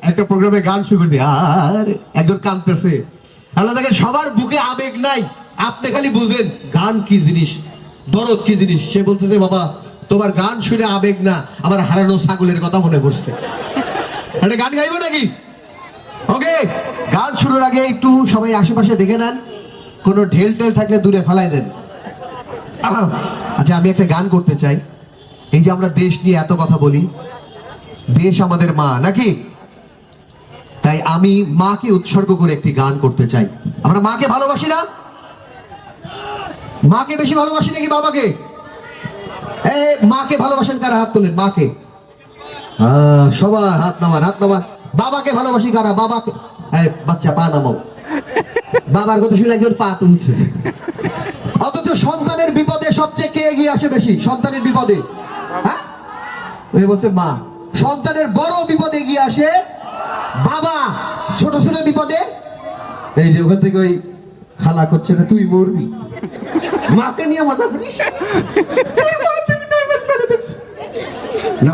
একটা প্রোগ্রামে গান শুরু করছি, আর একজন কাঁদতেছে। আল্লাহ দেখেন সবার বুকে আবেগ নাই, আপনি খালি বুঝেন গান কি জিনিস, দরদ কি জিনিস। সে বলতেছে, বাবা তোমার গান শুনে আবেগ না, আমার হারানো ছাগলের কথা মনে পড়ছে। একটা গান গাইবো নাকি? ওকে, গান শুরুর আগে একটু সবাই আশেপাশে দেখে নেন, কোনো ঢেল টেল থাকলে দূরে ফেলাই দেন। আচ্ছা, আমি একটা গান করতে চাই। এই যে আমরা দেশ নিয়ে এত কথা বলি, দেশ আমাদের মা নাকি? তাই আমি মাকে উৎসর্গ করে একটি গান করতে চাই। আমরা মাকে ভালোবাসি না? মাকে বেশি ভালোবাসি নাকি বাবাকে? মাকে ভালোবাসেন কারা? হাত তোলেন। মাকে সবাই হাত নামান, হাত নামান। বাবাকে ভালোবাসি কারা? বাবাকে। বাচ্চা পা নামাও। বাবার কথা শুনে একজন পা তুলছে। অথচ সন্তানের বিপদে সবচেয়ে কে এগিয়ে আসে বেশি? সন্তানের বিপদে হ্যাঁ বলছে মা। সন্তানের বড় বিপদে এগিয়ে আসে বাবা, ছোট ছোট বিপদে এই যে ওখান থেকে ওই খালা করছে না, তুই মরবি, মাকে নিয়ে মজা করিস না।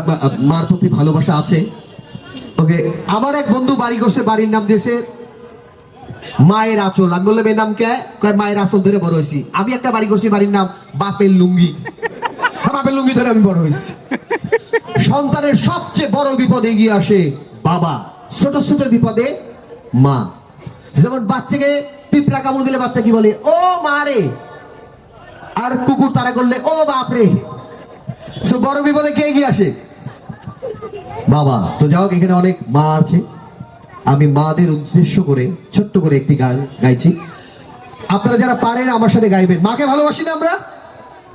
মার প্রতি ভালোবাসা আছে। ওকে, আমার এক বন্ধু বাড়ি করছে, বাড়ির নাম দিয়েছে মায়ের আঁচল। আমি বললাম এই নাম কে? মায়ের আঁচল ধরে বড় হয়েছি। আমি একটা বাড়ি করছি, বাড়ির নাম বাপের লুঙ্গি। বাপের লুঙ্গি ধরে আমি বড় হয়েছি। সন্তানের সবচেয়ে বড় বিপদে এগিয়ে আসে বাবা, ছোট ছোট বিপদে মা। যেমন বাচ্চাকে পিঁপড়া কামড় দিলে বাচ্চা কি বলে? ও মা রে। আর কুকুর তাড়া করলে ও বাপ রে। বড় বিপদে কে এগিয়ে আসে? বাবা। তো যাই হোক, এখানে অনেক মা আছে, আমি মাদের উদ্দেশ্য করে ছোট্ট করে একটি গান গাইছি। আপনারা যারা পারেন আমার সাথে গাইবেন। মাকে ভালোবাসি না আমরা?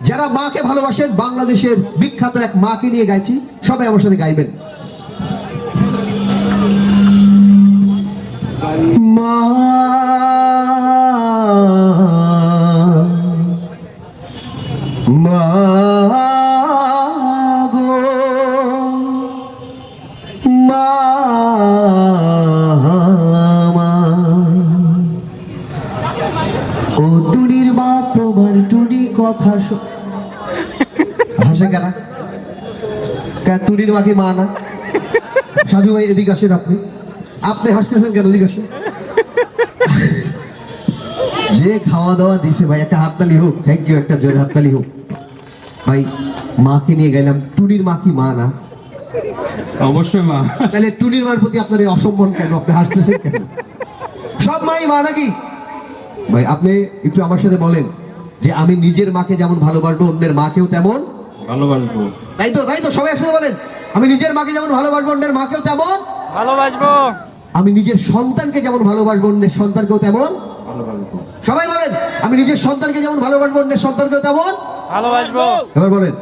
যারা মাকে ভালোবাসেন, বাংলাদেশের বিখ্যাত এক মাকে নিয়ে গাইছি, সবাই আমার সাথে গাইবেন। মা মা গো মা, ও টুনির মা, তোমার টুনি কথা হাসে কেনা? টুনির মা কি মা না? সাজু ভাই এদিকে আসেন। আপনি হাসতেছেন কেন? এদিকে আসেন। যে খাওয়া দাওয়া দিছে ভাই, একটা হাততালি হোক। থ্যাংক ইউ, একটা জোরে হাততালি হোক ভাই। মাকে নিয়ে গেলাম, টুনির মা কি মা না? অবশ্যই মা। তাহলে টুনির মার প্রতি আপনার এই অসম্মান কেন? আপনি হাসতেছেন কেন? সব মাই মা নাকি ভাই? আপনি একটু আমার সাথে বলেন যে আমি নিজের মাকে যেমন ভালোবাসবো, অন্যের মাকেও তেমন ভালোবাসবো। তাই তো? তাই তো? সবাই একসাথে বলেন, আমি নিজের মাকে যেমন ভালোবাসবো, অন্যের মাকেও তেমন ভালোবাসবো। আমি নিজের সন্তানকে যেমন ভালোবাসবো, অন্যের সন্তানকেও তেমন ভালোবাসবো। সবাই বলেন, আমি নিজের সন্তানকে যেমন ভালোবাসবো, অন্যের সন্তানকেও তেমন ভালোবাসবো। এবার বলেন,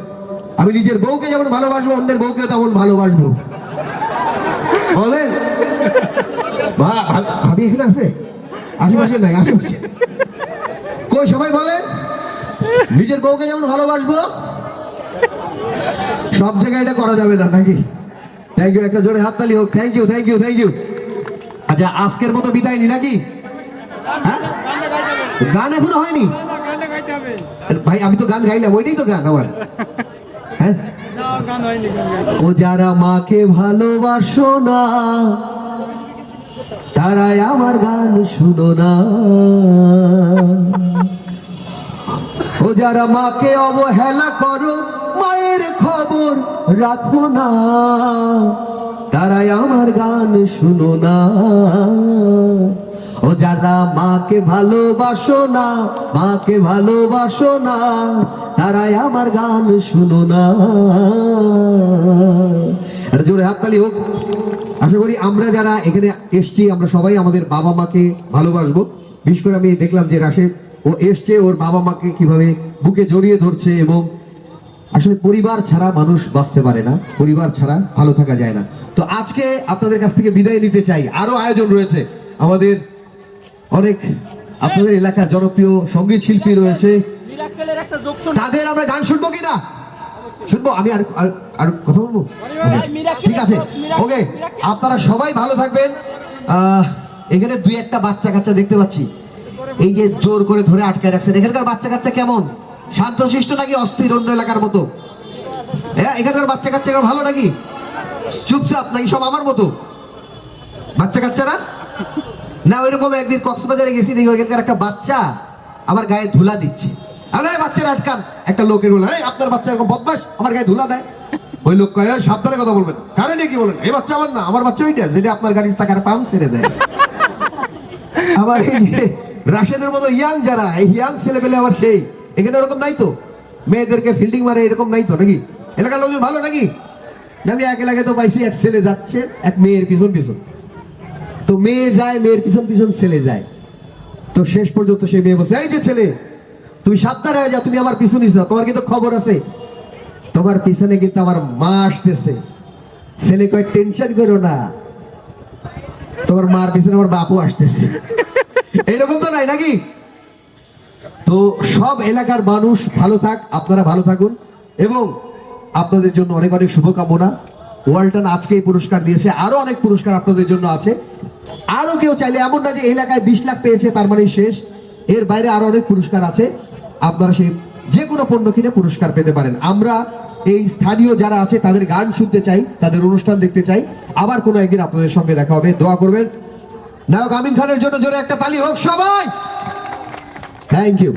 আমি নিজের বউকে যেমন ভালোবাসবো, অন্যের বউকেও তেমন ভালোবাসবো। বলেন। ভাবি এখানে আছে? আশেপাশে নাই, আশেপাশে কই? সবাই বলেন, নিজের বউকে যেমন ভালোবাসবো। সব জায়গায় এটা করা যাবে না নাকি? থ্যাংক ইউ, একটা জোরে হাততালি হোক। Thank you, thank you, thank you. আচ্ছা, আজকের মতো বিদায় নি নাকি? হ্যাঁ, গান এখনো হয়নি ভাই? আমি তো গান গাইলাম, ওইটাই তো গান আমার। হ্যাঁ, ও যারা মাকে ভালোবাসো না, তারাই আমার গান শুনো না। ও যারা মাকে অবহেলা করো, মায়ের খবর রাখো না, তারাই আমার গান শুনো না। ও যারা মাকে ভালোবাসো না, মাকে ভালোবাসো না, তারাই আমার গান শুনো না। একটা জোরে হাততালি হোক। আশা করি আমরা যারা এখানে এসছি, আমরা সবাই আমাদের বাবা মাকে ভালোবাসবো। বিশেষ করে আমি দেখলাম যে রাশেদ, ও এসছে, ওর বাবা মাকে কিভাবে বুকে জড়িয়ে ধরছে। এবং আসলে পরিবার ছাড়া মানুষ বাঁচতে পারে না, পরিবার ছাড়া ভালো থাকা যায় না। তো আজকে আপনাদের কাছ থেকে বিদায় নিতে চাই। আরো আয়োজন রয়েছে আমাদের, অনেক আপনাদের এলাকার জনপ্রিয় সঙ্গীত শিল্পী রয়েছে, তাদের আমরা গান শুনবো কিনা? শুনবো। আমি আর কথা বলবো? ঠিক আছে, ওকে। আপনারা সবাই ভালো থাকবেন। এখানে দুই একটা বাচ্চা কাচ্চা দেখতে পাচ্ছি, এই যে জোর করে ধরে আটকায় রাখছেন। এখানকার বাচ্চা কাচ্চা কেমন? শান্তশিষ্ট নাকি অস্থির অন্য এলাকার মতো? হ্যাঁ, এখানকার বাচ্চা কাচ্চা ভালো নাকি চুপচাপ নাকি সব আমার মতো? বাচ্চা কাচ্চা না না ওইরকম একদিন কক্সবাজারে গেছি দেখি ওইখানকার একটা বাচ্চা আমার গায়ে ধুলা দিচ্ছে। আরে বাচ্চারা আটকান, একটা লোকের বলে এই আপনার বাচ্চা এরকম বদমাশ আমার গায়ে ধুলা দেয়। ওই লোক কয় সাবধানে কথা বলবেন, কারণ কি বলেন এই বাচ্চা আমার না, আমার বাচ্চা ওইটা যেটা আপনার গাড়ির চাকার পাম্প ছেড়ে দেয়। আবার এই যে রাশেদের মতো ইয়াং যারা, এই ইয়াং ছেলে পেলে আবার সেই এখানে ওরকম নাই তো, মেয়েদেরকে ফিল্ডিং মারে এরকম নাই তো নাকি? এলাকার লোকজন ভালো নাকি? আমি এক এলাকায় তো পাইছি এক ছেলে যাচ্ছে এক মেয়ের পিছন পিছন, তো মেয়ে যায় মেয়ের পিছন পিছন ছেলে যায়, তো শেষ পর্যন্ত সেই মেয়ে বলছে এই যে ছেলে তুমি সাবধান হয়ে যাও, তুমি আমার পিছনে যাও, তোমার কিন্তু খবর আছে তোমার পিছনে কিন্তু আমার মা আসতেছে। ছেলে কয় টেনশন করো না, তোমার মার পিছনে আমার বাপও আসতেছে। এরকম তো নাই নাকি? তো সব এলাকার মানুষ ভালো থাক, আপনারা ভালো থাকুন এবং আপনাদের জন্য অনেক অনেক শুভকামনা। ওয়ালটন আজকে এই পুরস্কার দিয়েছে, আরো অনেক পুরস্কার আপনাদের জন্য আছে। আরো কেউ চাইলে, এমন না যে এই এলাকায় 20 লাখ পেয়েছে তার মানে শেষ, এর বাইরে আরো অনেক পুরস্কার আছে, আপনারা সেই যে কোনো পণ্য কিনে পুরস্কার পেতে পারেন। আমরা এই স্থানীয় যারা আছে তাদের গান শুনতে চাই, তাদের অনুষ্ঠান দেখতে চাই। আবার কোনো একদিন আপনাদের সঙ্গে দেখা হবে, দোয়া করবেন। নায়ক আমিন খানের জন্য জোরে একটা তালি হোক সবাই। Thank you.